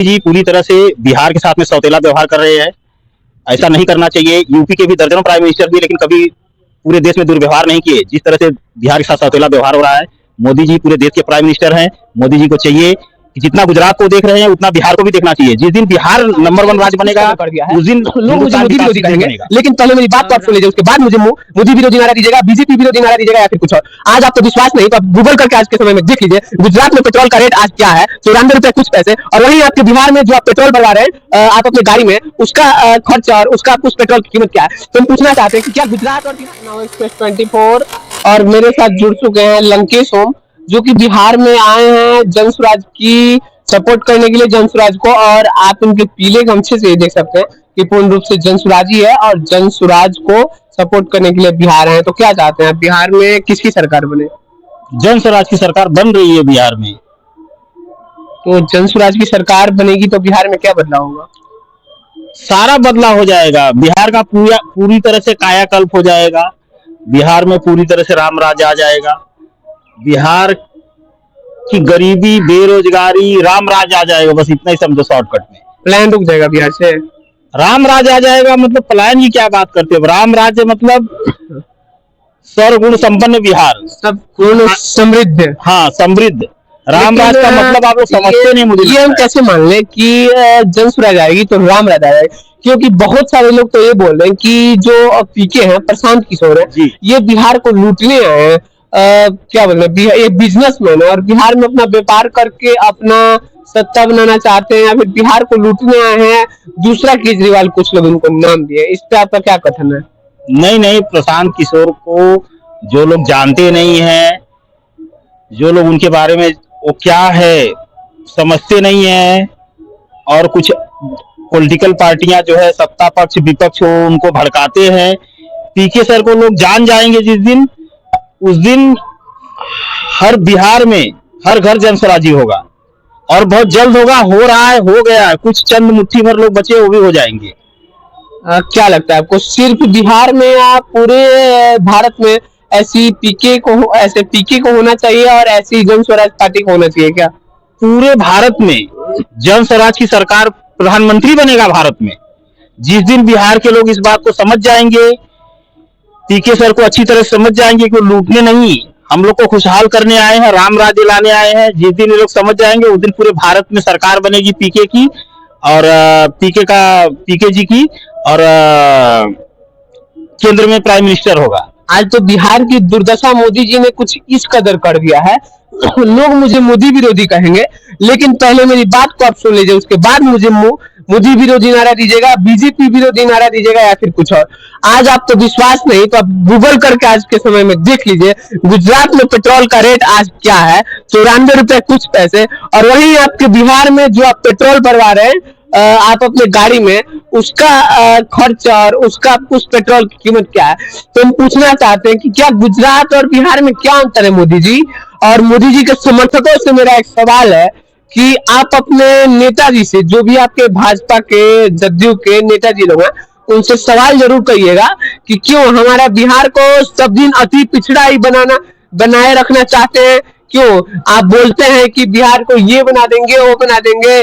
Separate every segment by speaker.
Speaker 1: जी पूरी तरह से बिहार के साथ में सौतेला व्यवहार कर रहे हैं। ऐसा नहीं करना चाहिए। यूपी के भी दर्जनों प्राइम मिनिस्टर भी, लेकिन कभी पूरे देश में दुर्व्यवहार नहीं किए जिस तरह से बिहार के साथ सौतेला व्यवहार हो रहा है। मोदी जी पूरे देश के प्राइम मिनिस्टर हैं। मोदी जी को चाहिए कि जितना गुजरात को देख रहे हैं उतना बिहार को भी देखना चाहिए। जिस दिन बिहार नंबर 1 राज्य बनेगा उस दिन
Speaker 2: लोग मुझे मोदी विरोधी कहेंगे, लेकिन पहले मेरी बात तो आप सुन लीजिए, उसके बाद मुझे मोदी विरोधी नारा दीजिएगा, बीजेपी विरोधी नारा दीजिएगा या फिर कुछ और। आज आपको विश्वास नहीं तो आप गूगल करके आज के समय में देख लीजिए गुजरात में पेट्रोल का रेट आज क्या है, 94 रुपए कुछ पैसे। और वहीं आपके बिहार में जो आप पेट्रोल भरवा रहे हैं आप अपनी गाड़ी में, उसका खर्च और उसका उस पेट्रोल की कीमत क्या है। तो हम पूछना चाहते हैं कि क्या गुजरात और 24 और मेरे साथ जुड़ चुके हैं लंकेश ओम, जो कि बिहार में आए हैं जन स्वराज की सपोर्ट करने के लिए, जन स्वराज को। और आप इनके पीले गमछे से देख सकते हैं कि पूर्ण रूप से जन स्वराजी है और जन स्वराज को सपोर्ट करने के लिए बिहार है। तो क्या चाहते हैं बिहार में किसकी सरकार बने?
Speaker 1: जन स्वराज की सरकार बन रही है बिहार में।
Speaker 2: तो जन स्वराज की सरकार बनेगी तो बिहार में क्या बदलाव होगा?
Speaker 1: सारा बदलाव हो जाएगा। बिहार का पूरी तरह से कायाकल्प हो जाएगा। बिहार में पूरी तरह से राम राज आ जाएगा। बिहार की गरीबी, बेरोजगारी, राम राज आ जाएगा। बस इतना ही समझो शॉर्टकट में।
Speaker 2: प्लान रुक जाएगा बिहार से,
Speaker 1: राम राज आ जाएगा। मतलब प्लान की क्या बात करते हो? राम राज्य मतलब सर्वगुण संपन्न बिहार,
Speaker 2: सब गुण समृद्ध।
Speaker 1: हाँ, समृद्ध। राम राज का मतलब आप लोग समझते नहीं। मुझे
Speaker 2: ये हम कैसे मान लें कि जन स्वराज आएगी तो राम राज आएगा? क्योंकि बहुत सारे लोग तो ये बोल रहे हैं कि जो पीके हैं, प्रशांत किशोर है, ये बिहार को लूटने आए हैं। क्या बोल रहे हैं, ये बिजनेसमैन है और बिहार में अपना व्यापार करके अपना सत्ता बनाना चाहते हैं या फिर बिहार को लूटने आए हैं। दूसरा केजरीवाल कुछ लोग उनको नाम दिए, इस पे आपका क्या कथन है?
Speaker 1: नहीं, प्रशांत किशोर को जो लोग जानते नहीं है, जो लोग उनके बारे में वो क्या है समझते नहीं है, और कुछ पॉलिटिकल पार्टियां जो है सत्ता पक्ष विपक्ष हो उनको भड़काते हैं। पीके सर को लोग जान जाएंगे जिस दिन, उस दिन हर बिहार में हर घर जन स्वराजी होगा और बहुत जल्द होगा। हो रहा है, हो गया है। कुछ चंद मुट्ठी भर लोग बचे, वो भी हो जाएंगे।
Speaker 2: क्या लगता है आपको, सिर्फ बिहार में या पूरे भारत में ऐसे पीके को होना चाहिए और ऐसी जन स्वराज पार्टी को होना चाहिए क्या?
Speaker 1: पूरे भारत में जन स्वराज की सरकार, प्रधानमंत्री बनेगा भारत में। जिस दिन बिहार के लोग इस बात को समझ जाएंगे, पीके सर को अच्छी तरह समझ जाएंगे कि लूटने नहीं, हम लोग को खुशहाल करने आए हैं, राम राज्य लाने आए हैं। जिस दिन ये लोग समझ जाएंगे उस दिन पूरे भारत में सरकार बनेगी पीके की और पीके जी की, और केंद्र में प्राइम मिनिस्टर होगा।
Speaker 2: आज तो बिहार की दुर्दशा मोदी जी ने कुछ इस कदर कर दिया है, लोग मुझे मोदी विरोधी कहेंगे, लेकिन पहले मेरी बात को आप सुन लीजिए, उसके बाद मुझे मोदी विरोधी नारा दीजिएगा, बीजेपी विरोधी नारा दीजिएगा या फिर कुछ और। आज आप तो विश्वास नहीं तो आप गूगल करके आज के समय में देख लीजिए गुजरात में पेट्रोल का रेट आज क्या है, 94 रुपए कुछ पैसे। और वहीं आपके बिहार में जो आप पेट्रोल भरवा रहे हैं आप अपने गाड़ी में, उसका खर्च और उसका उस पेट्रोल की कीमत क्या है। तो हम पूछना चाहते हैं कि क्या गुजरात और बिहार में क्या अंतर है मोदी जी? और मोदी जी के समर्थकों से मेरा एक सवाल है कि आप अपने नेताजी से, जो भी आपके भाजपा के जदयू के नेताजी लोग हैं, उनसे सवाल जरूर करिएगा कि क्यों हमारा बिहार को सब दिन अति पिछड़ा ही बनाए रखना चाहते हैं। क्यों आप बोलते हैं कि बिहार को ये बना देंगे, वो बना देंगे,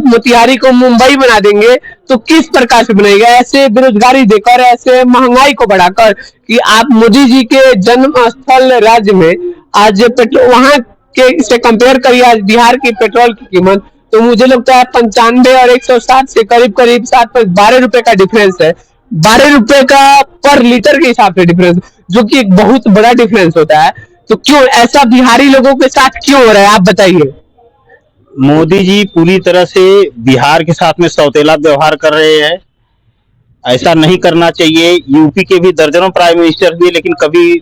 Speaker 2: मोतिहारी को मुंबई बना देंगे, तो किस प्रकार से बनेगा? ऐसे बेरोजगारी देकर, ऐसे महंगाई को बढ़ाकर कि आप मोदी जी के जन्म स्थल राज्य में आज पेट्रोल वहां के से कंपेयर करिए आज बिहार की पेट्रोल की कीमत, तो मुझे लगता है 95 और 160 से करीब 12 रुपए का डिफरेंस है। 12 रुपए का पर लीटर के हिसाब से डिफरेंस, जो कि एक बहुत बड़ा डिफरेंस होता है। तो क्यों ऐसा बिहारी लोगों के साथ क्यों हो रहा है, आप बताइए।
Speaker 1: मोदी जी पूरी तरह से बिहार के साथ में सौतेला व्यवहार कर रहे हैं। ऐसा नहीं करना चाहिए। यूपी के भी दर्जनों प्राइम मिनिस्टर भी, लेकिन कभी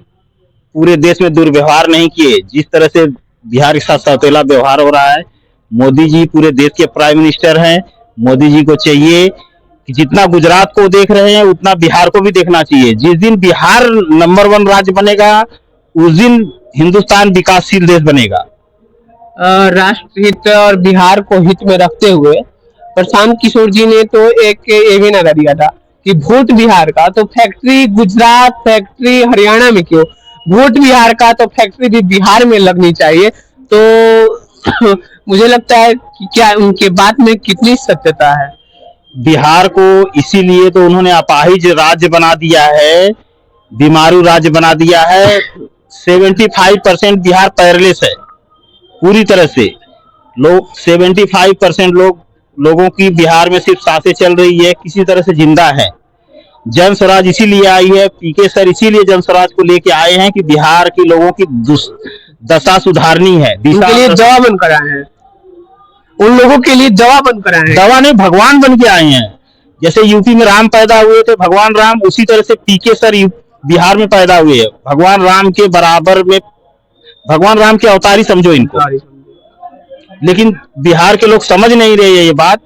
Speaker 1: पूरे देश में दुर्व्यवहार नहीं किए जिस तरह से बिहार के साथ सौतेला व्यवहार हो रहा है। मोदी जी पूरे देश के प्राइम मिनिस्टर हैं। मोदी जी को चाहिए कि जितना गुजरात को देख रहे हैं उतना बिहार को भी देखना चाहिए। जिस दिन बिहार नंबर 1 राज्य बनेगा उस दिन हिंदुस्तान विकासशील देश बनेगा।
Speaker 2: राष्ट्र हित और बिहार को हित में रखते हुए प्रशांत किशोर जी ने तो एक ये भी नारा दिया था कि वोट बिहार का तो फैक्ट्री गुजरात, फैक्ट्री हरियाणा में क्यों, वोट बिहार का तो फैक्ट्री भी बिहार में लगनी चाहिए। तो मुझे लगता है कि क्या उनके बात में कितनी सत्यता है।
Speaker 1: बिहार को इसीलिए तो उन्होंने अपाहिज राज्य बना दिया है, बीमारू राज्य बना दिया है। 75% बिहार पैरलेस है पूरी तरह से। लोग 75% लोगों की बिहार में सिर्फ सांसें चल रही है, किसी तरह से जिंदा है। जन स्वराज इसीलिए आई है, पीके सर इसीलिए जन स्वराज को लेके आए हैं कि बिहार के लोगों की दशा सुधारनी है।
Speaker 2: उनके लिए दवा बनकर आए हैं, उन लोगों के लिए दवा बनकर आए हैं।
Speaker 1: दवा नहीं, भगवान बन के आए हैं। जैसे यूपी में राम पैदा हुए थे, भगवान राम, उसी तरह से पीके सर बिहार में पैदा हुए हैं। भगवान राम के बराबर में, भगवान राम के अवतारी समझो इनको। लेकिन बिहार के लोग समझ नहीं रहे ये बात।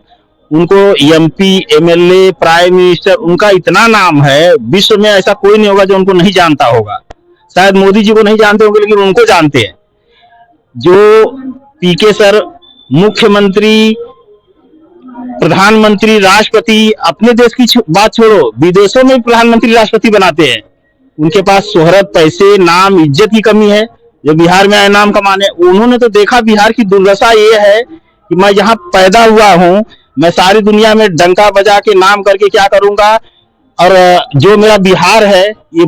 Speaker 1: उनको एमपी, एमएलए, प्राइम मिनिस्टर, उनका इतना नाम है, विश्व में ऐसा कोई नहीं होगा जो उनको नहीं जानता होगा। शायद मोदी जी को नहीं जानते होंगे, लेकिन उनको जानते हैं। जो पीके सर मुख्यमंत्री, प्रधानमंत्री, राष्ट्रपति, अपने देश की बात छोड़ो, विदेशों में प्रधानमंत्री राष्ट्रपति बनाते हैं। उनके पास शोहरत, पैसे, नाम, इज्जत की कमी है, जो बिहार में आए नाम कमाने। उन्होंने तो देखा बिहार की दुर्दशा ये है कि मैं यहाँ पैदा हुआ हूँ, मैं सारी दुनिया में डंका बजा के नाम करके क्या करूंगा, और जो मेरा बिहार है ये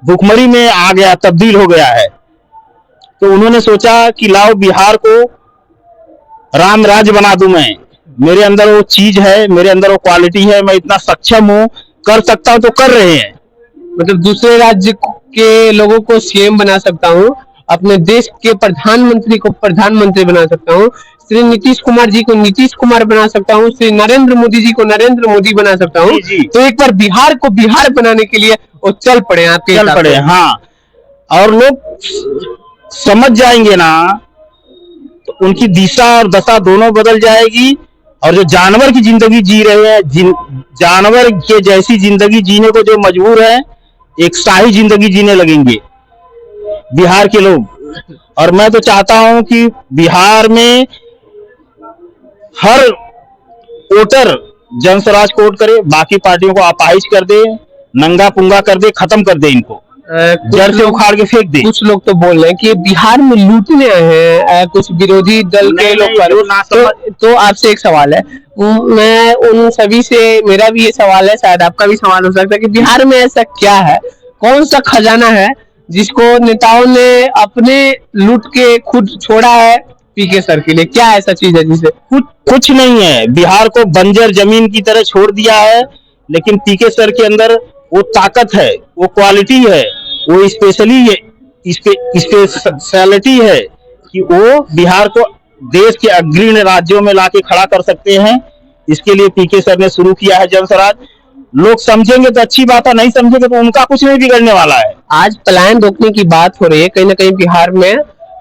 Speaker 1: भूखमरी में आ गया, तब्दील हो गया है। तो उन्होंने सोचा कि लाओ बिहार को राम राज्य बना दूं मैं। मेरे अंदर वो चीज है, मेरे अंदर वो क्वालिटी है, मैं इतना सक्षम हूँ, कर सकता हूँ, तो कर रहे हैं।
Speaker 2: मतलब दूसरे राज्य के लोगों को सीएम बना सकता हूँ, अपने देश के प्रधानमंत्री को प्रधानमंत्री बना सकता हूँ, श्री नीतीश कुमार जी को नीतीश कुमार बना सकता हूँ, श्री नरेंद्र मोदी जी को नरेंद्र मोदी बना सकता हूँ। तो एक बार बिहार को बिहार बनाने के लिए वो चल पड़े, आपके
Speaker 1: चल पड़े। हाँ, और लोग समझ जाएंगे ना, तो उनकी दिशा और दशा दोनों बदल जाएगी। और जो जानवर की जिंदगी जी रहे हैं, जानवर के जैसी जिंदगी जीने को जो मजबूर है, एक शाही जिंदगी जीने लगेंगे बिहार के लोग। और मैं तो चाहता हूं कि बिहार में हर वोटर जन स्वराज को वोट करे, बाकी पार्टियों को अपाहिज कर दे, नंगा पुंगा कर दे, खत्म कर दे, इनको जड़ से उखाड़ के फेंक दे।
Speaker 2: कुछ लोग तो बोल रहे हैं कि बिहार में लूटने आए हैं कुछ विरोधी दल के लोग। तो आपसे एक सवाल है, मैं उन सभी से, मेरा भी ये सवाल है, शायद आपका भी सवाल हो सकता है कि बिहार में ऐसा क्या है, कौन सा खजाना है जिसको नेताओं ने अपने लूट के खुद छोड़ा है पीके सर के लिए? क्या ऐसा चीज है जिसे
Speaker 1: कुछ नहीं है। बिहार को बंजर जमीन की तरह छोड़ दिया है, लेकिन पीके सर के अंदर वो ताकत है, वो क्वालिटी है, वो स्पेशलिटी है कि वो बिहार को देश के अग्रणी राज्यों में लाके खड़ा कर सकते हैं। इसके लिए पीके सर ने शुरू किया है जन स्वराज। लोग समझेंगे तो अच्छी बात है, नहीं समझेंगे तो उनका कुछ नहीं बिगड़ने वाला है।
Speaker 2: आज पलायन रोकने की बात हो रही है कहीं ना कहीं बिहार में,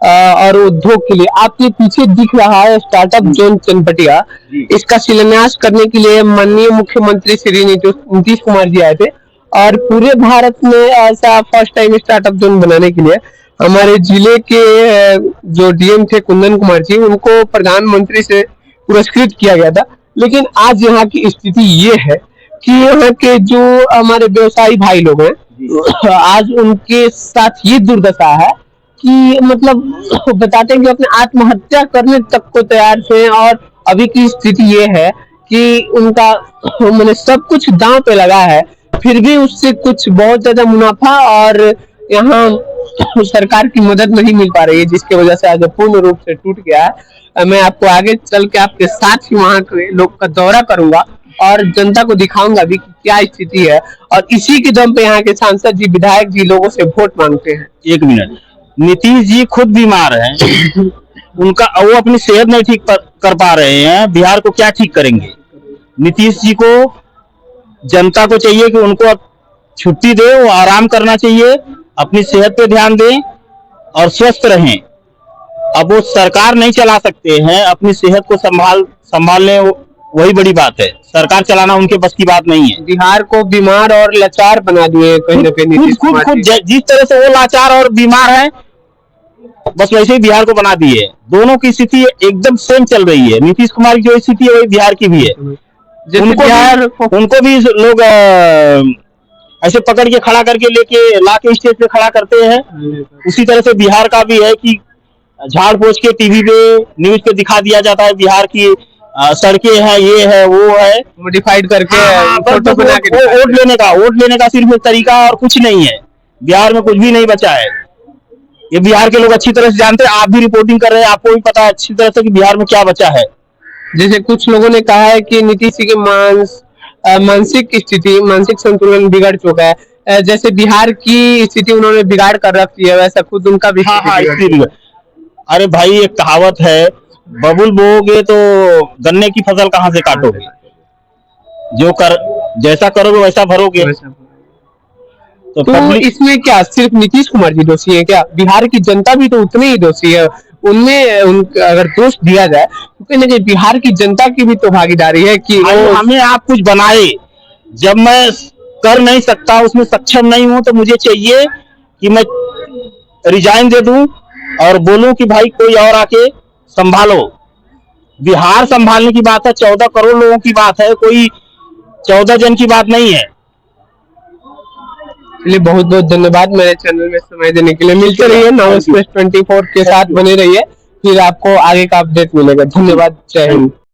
Speaker 2: और उद्योग के लिए आपके पीछे दिख रहा है स्टार्टअप जोन चनपटिया। इसका शिलान्यास करने के लिए माननीय मुख्यमंत्री श्री नीतीश कुमार जी आए थे, और पूरे भारत में ऐसा फर्स्ट टाइम स्टार्टअप जोन बनाने के लिए हमारे जिले के जो डीएम थे कुंदन कुमार जी, उनको प्रधानमंत्री से पुरस्कृत किया गया था। लेकिन आज यहाँ की स्थिति ये है कि यहाँ के जो हमारे व्यवसायी भाई लोग हैं, आज उनके साथ ये दुर्दशा है कि मतलब बताते हैं कि अपने आत्महत्या करने तक को तैयार थे। और अभी की स्थिति ये है कि उनका मैंने सब कुछ दांव पे लगा है, फिर भी उससे कुछ बहुत ज्यादा मुनाफा और यहाँ सरकार की मदद नहीं मिल पा रही है, जिसकी वजह से आज पूर्ण रूप से टूट गया है। मैं आपको आगे चल के आपके साथ ही वहाँ के लोग का दौरा करूंगा और जनता को दिखाऊंगा भी कि क्या स्थिति है, और इसी के दम पे यहाँ के सांसद जी, विधायक जी लोगों से वोट मांगते हैं।
Speaker 1: एक मिनट, नीतीश जी खुद बीमार हैं, उनका वो अपनी सेहत नहीं ठीक कर पा रहे हैं, बिहार को क्या ठीक करेंगे? नीतीश जी को जनता को चाहिए कि उनको अब छुट्टी दे, वो आराम करना चाहिए, अपनी सेहत पे ध्यान दें और स्वस्थ रहें। अब वो सरकार नहीं चला सकते हैं, अपनी सेहत को संभाल लें, वही बड़ी बात है। सरकार चलाना उनके बस की बात नहीं है।
Speaker 2: बिहार को बीमार और लाचार बना दिए कहीं ना कहीं नीतीश कुमार।
Speaker 1: खुद जिस तरह से वो लाचार और बीमार है, बस वैसे ही बिहार को बना दिए। दोनों की स्थिति एकदम सेम चल रही है। नीतीश कुमार की जो स्थिति है वही बिहार की भी है। उनको भी लोग ऐसे पकड़ के खड़ा करके लेके लाके स्टेज पे खड़ा करते हैं। उसी तरह से बिहार का भी है कि झाड़ पोछ के टीवी पे न्यूज पे दिखा दिया जाता है बिहार की सड़कें हैं, ये है वो है,
Speaker 2: मॉडिफाइड करके फोटो
Speaker 1: बस
Speaker 2: बना के
Speaker 1: वोट लेने का सिर्फ एक तरीका और कुछ नहीं है। बिहार में कुछ भी नहीं बचा है। ये बिहार के लोग अच्छी तरह से जानते हैं, आप भी रिपोर्टिंग कर रहे हैं, आपको भी पता है अच्छी तरह से कि बिहार में क्या बचा है।
Speaker 2: जैसे कुछ लोगों ने कहा है कि नीतीश जी के मानसिक स्थिति, मानसिक संतुलन बिगड़ चुका है। जैसे बिहार की स्थिति उन्होंने बिगाड़ कर रखी है, वैसा खुद उनका भी
Speaker 1: अरे भाई एक कहावत है, बबुल बोओगे तो गन्ने की फसल कहाँ से काटोगे, जैसा करोगे वैसा भरोगे।
Speaker 2: तो इसमें क्या सिर्फ नीतीश कुमार जी दोषी है क्या? बिहार की जनता भी तो उतनी ही दोषी है। उनमें अगर दोष दिया जाए तो कहीं ना कहीं बिहार की जनता की भी तो भागीदारी है कि
Speaker 1: हमें आप कुछ बनाए, जब मैं कर नहीं सकता, उसमें सक्षम नहीं हूं, तो मुझे चाहिए कि मैं रिजाइन दे दूं और बोलूं कि भाई कोई और आके संभालो। बिहार संभालने की बात है, 14 करोड़ लोगों की बात है, कोई 14 जन की बात नहीं है।
Speaker 2: चलिए बहुत बहुत धन्यवाद मेरे चैनल में समय देने के लिए। मिलते रहिए नाउ एक्सप्रेस 24 के साथ, बने रहिए, फिर आपको आगे का अपडेट मिलेगा। धन्यवाद, जय हिंद।